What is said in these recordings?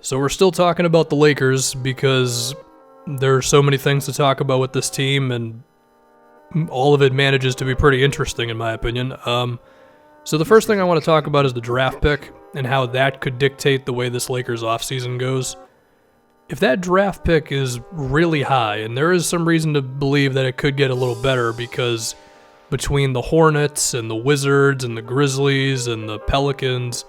So we're still talking about the Lakers because there are so many things to talk about with this team, and all of it manages to be pretty interesting in my opinion. So the first thing I want to talk about is the draft pick and how that could dictate the way this Lakers offseason goes. If that draft pick is really high, and there is some reason to believe that it could get a little better because between the Hornets and the Wizards and the Grizzlies and the Pelicans,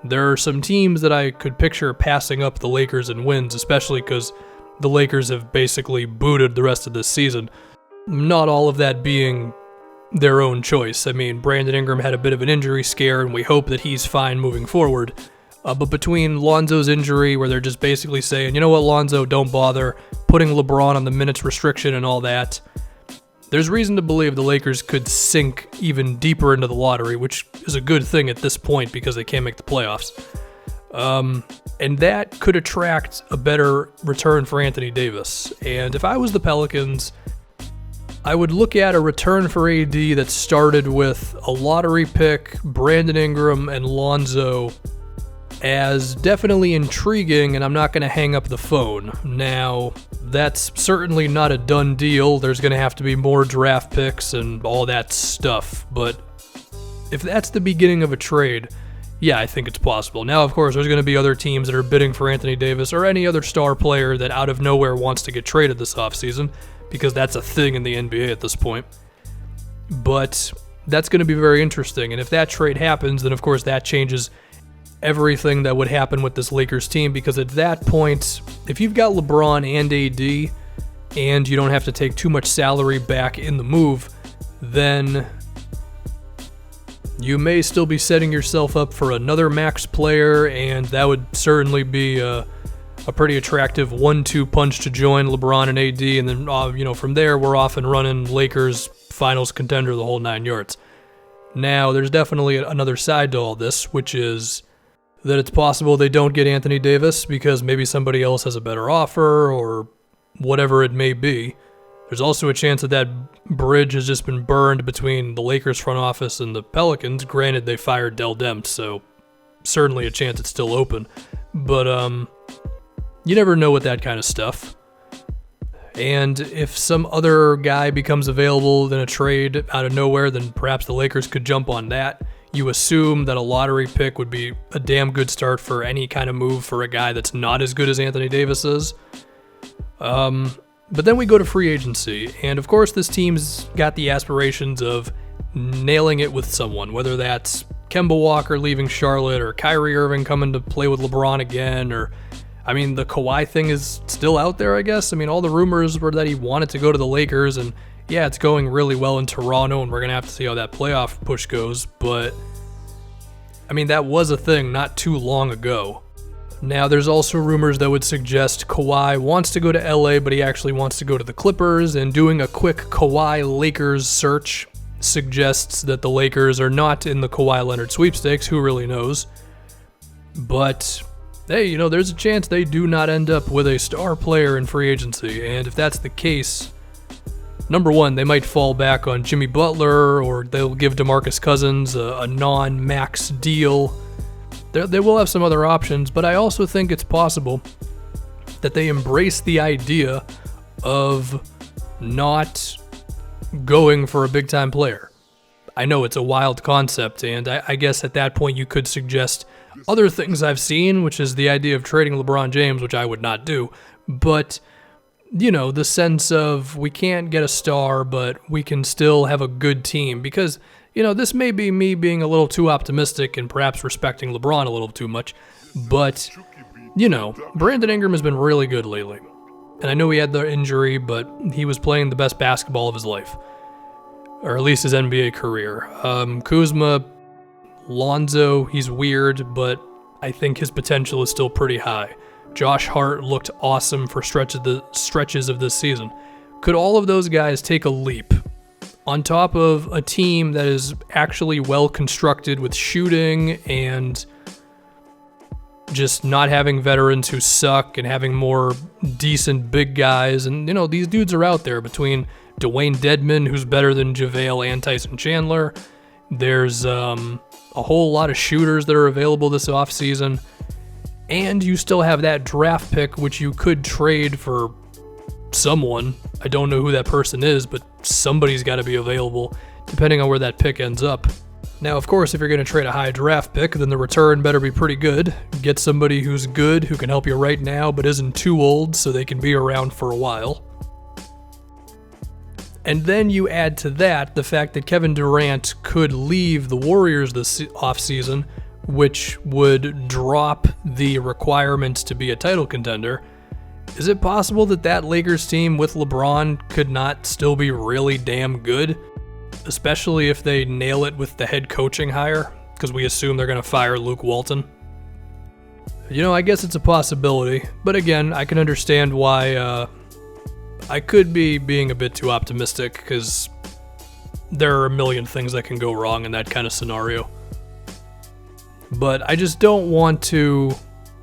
there are some teams that I could picture passing up the Lakers in wins, especially because the Lakers have basically booted the rest of this season. Not all of that being their own choice. I mean, Brandon Ingram had a bit of an injury scare, and we hope that he's fine moving forward. But between Lonzo's injury, where they're just basically saying, you know what, Lonzo, don't bother, putting LeBron on the minutes restriction and all that, there's reason to believe the Lakers could sink even deeper into the lottery, which is a good thing at this point because they can't make the playoffs. And that could attract a better return for Anthony Davis. And if I was the Pelicans, I would look at a return for AD that started with a lottery pick, Brandon Ingram, and Lonzo as definitely intriguing, and I'm not going to hang up the phone. Now, that's certainly not a done deal. There's going to have to be more draft picks and all that stuff. But if that's the beginning of a trade, yeah, I think it's possible. Now, of course, there's going to be other teams that are bidding for Anthony Davis or any other star player that out of nowhere wants to get traded this offseason, because that's a thing in the NBA at this point. But that's going to be very interesting. And if that trade happens, then of course that changes everything that would happen with this Lakers team, because at that point, if you've got LeBron and AD and you don't have to take too much salary back in the move, then you may still be setting yourself up for another max player, and that would certainly be a pretty attractive 1-2 punch to join LeBron and AD, and then from there we're off and running, Lakers finals contender, the whole 9 yards. Now, there's definitely another side to all this, which is that it's possible they don't get Anthony Davis because maybe somebody else has a better offer or whatever it may be. There's also a chance that that bridge has just been burned between the Lakers front office and the Pelicans. Granted, they fired Dell Demps, so certainly a chance it's still open. But you never know with that kind of stuff. And if some other guy becomes available in a trade out of nowhere, then perhaps the Lakers could jump on that. You assume that a lottery pick would be a damn good start for any kind of move for a guy that's not as good as Anthony Davis is. But then we go to free agency, and of course this team's got the aspirations of nailing it with someone, whether that's Kemba Walker leaving Charlotte or Kyrie Irving coming to play with LeBron again, or the Kawhi thing is still out there, I guess. All the rumors were that he wanted to go to the Lakers, and yeah, it's going really well in Toronto, and we're going to have to see how that playoff push goes, but that was a thing not too long ago. Now, there's also rumors that would suggest Kawhi wants to go to LA, but he actually wants to go to the Clippers, and doing a quick Kawhi Lakers search suggests that the Lakers are not in the Kawhi Leonard sweepstakes. Who really knows? But hey, there's a chance they do not end up with a star player in free agency, and if that's the case, number one, they might fall back on Jimmy Butler, or they'll give DeMarcus Cousins a non-max deal. They will have some other options, but I also think it's possible that they embrace the idea of not going for a big-time player. I know it's a wild concept, and I guess at that point you could suggest other things I've seen, which is the idea of trading LeBron James, which I would not do, but the sense of we can't get a star, but we can still have a good team. Because, this may be me being a little too optimistic and perhaps respecting LeBron a little too much. But, Brandon Ingram has been really good lately. And I know he had the injury, but he was playing the best basketball of his life. Or at least his NBA career. Kuzma, Lonzo, he's weird, but I think his potential is still pretty high. Josh Hart looked awesome for stretches of this season. Could all of those guys take a leap on top of a team that is actually well constructed with shooting and just not having veterans who suck and having more decent big guys? And, these dudes are out there between Dwayne Dedmon, who's better than JaVale and Tyson Chandler. There's a whole lot of shooters that are available this offseason. And you still have that draft pick, which you could trade for someone. I don't know who that person is, but somebody's got to be available, depending on where that pick ends up. Now, of course, if you're going to trade a high draft pick, then the return better be pretty good. Get somebody who's good, who can help you right now, but isn't too old, so they can be around for a while. And then you add to that the fact that Kevin Durant could leave the Warriors this offseason, which would drop the requirements to be a title contender. Is it possible that that Lakers team with LeBron could not still be really damn good? Especially if they nail it with the head coaching hire, because we assume they're going to fire Luke Walton. I guess it's a possibility, but again, I can understand why I could be being a bit too optimistic, because there are a million things that can go wrong in that kind of scenario. But I just don't want to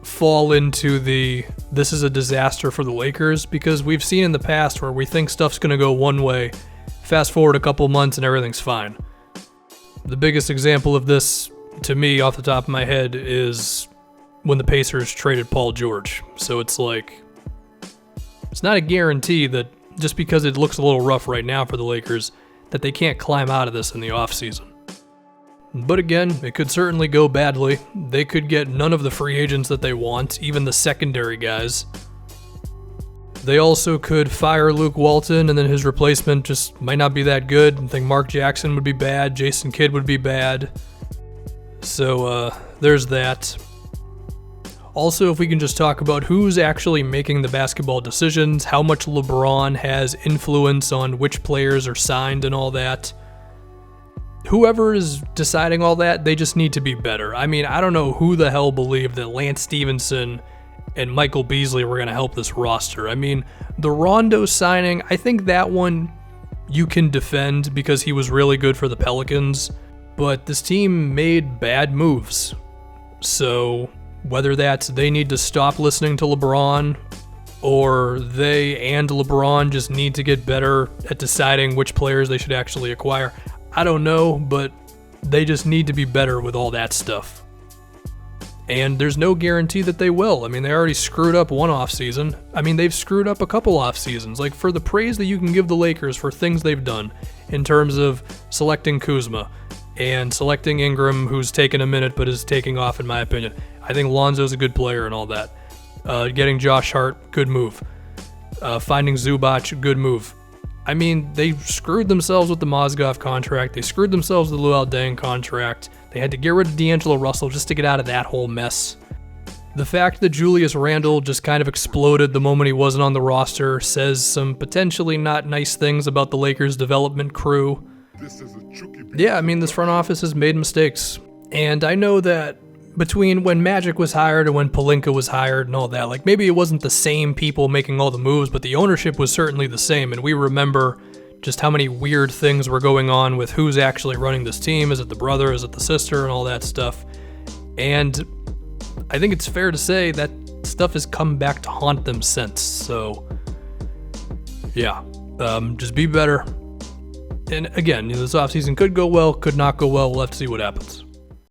fall into this is a disaster for the Lakers, because we've seen in the past where we think stuff's going to go one way, fast forward a couple months and everything's fine. The biggest example of this, to me, off the top of my head, is when the Pacers traded Paul George. So it's like, it's not a guarantee that just because it looks a little rough right now for the Lakers, that they can't climb out of this in the offseason. But again, it could certainly go badly. They could get none of the free agents that they want, even the secondary guys. They also could fire Luke Walton, and then his replacement just might not be that good. I think Mark Jackson would be bad, Jason Kidd would be bad. So there's that. Also, if we can just talk about who's actually making the basketball decisions, how much LeBron has influence on which players are signed and all that. Whoever is deciding all that, they just need to be better. I mean, I don't know who the hell believed that Lance Stevenson and Michael Beasley were going to help this roster. I mean, the Rondo signing, I think that one you can defend because he was really good for the Pelicans, but this team made bad moves. So whether that's they need to stop listening to LeBron, or they and LeBron just need to get better at deciding which players they should actually acquire, I don't know, but they just need to be better with all that stuff. And there's no guarantee that they will. I mean, they already screwed up one offseason. I mean, they've screwed up a couple offseasons. Like, for the praise that you can give the Lakers for things they've done in terms of selecting Kuzma and selecting Ingram, who's taken a minute but is taking off in my opinion. I think Lonzo's a good player and all that. Getting Josh Hart, good move. Finding Zubac, good move. I mean, they screwed themselves with the Mozgov contract. They screwed themselves with the Luol Deng contract. They had to get rid of D'Angelo Russell just to get out of that whole mess. The fact that Julius Randle just kind of exploded the moment he wasn't on the roster says some potentially not nice things about the Lakers' development crew. Yeah, I mean, this front office has made mistakes. And I know that between when Magic was hired and when Pelinka was hired and all that, like, maybe it wasn't the same people making all the moves, but the ownership was certainly the same. And we remember just how many weird things were going on with who's actually running this team. Is it the brother? Is it the sister? And all that stuff. And I think it's fair to say that stuff has come back to haunt them since. So, yeah, just be better. And again, this offseason could go well, could not go well. We'll have to see what happens.